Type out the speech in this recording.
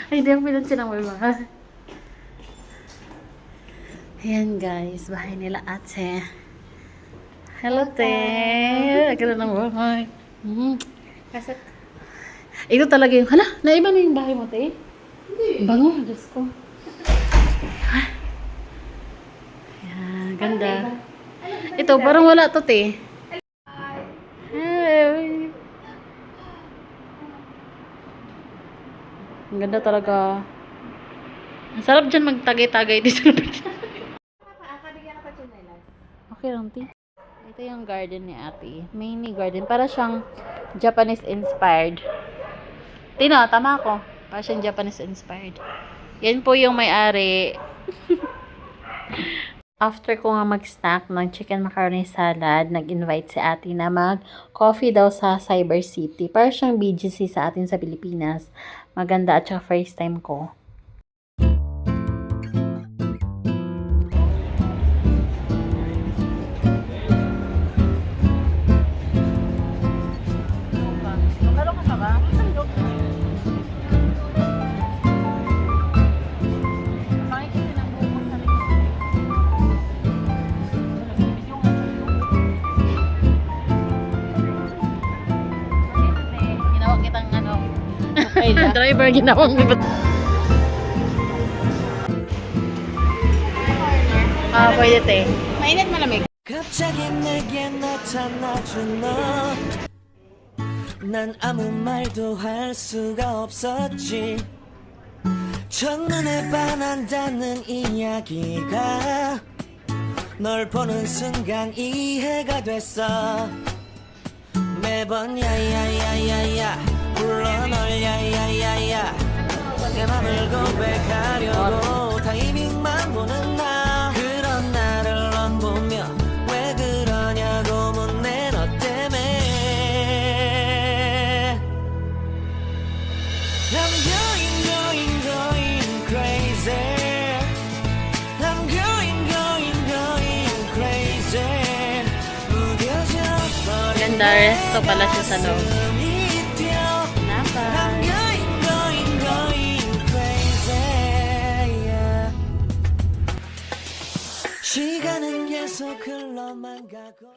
Ay, hindi ako pinansin ng may mahal. Ayan guys, bahay nila ate. Hello, te. Agad ng bahay. Kasi, Ito talaga yung, hala, naiba na yung bahay mo, te? Hindi. Bango, Diyos ko. Ayan, ganda. Ito, parang wala to, te. Hey. Ang ganda talaga. Ang sarap dyan magtagay-tagay dito. kabigyan ka pa chinelas. Okay lang, te. Ito yung garden ni ate. Mini garden. Para siyang Japanese-inspired. Tino, tama ako. Para siyang Japanese-inspired. Yan po yung may-ari. After ko nga mag-snack ng chicken macaroni salad, nag-invite si ate na mag-coffee daw sa Cyber City. Para siyang BGC sa atin sa Pilipinas. Maganda at saka first time ko. Ginawa kitang ano. Driver, ginawang libat. Pwede te. Mainit malamig. 갑자기 내게 나타나준 너. 난 아무 말도 할 수가 없었지. 첫눈에 반한다는 이야기가 널 보는 순간 이해가 됐어. 매번 야야야야야 불러 널 야야야야 내 맘을 고백하려고 타이밍만 보는 나. 그런 나를 넌 보며 왜 그러냐고 묻네 너 때문에. I'm going crazy. I'm going crazy. 무뎌져 버린 Ganda, resto pala siya sa loob. 가슴이 뛰어. I'm going crazy. Yeah. 시간은 계속 흘러만 가고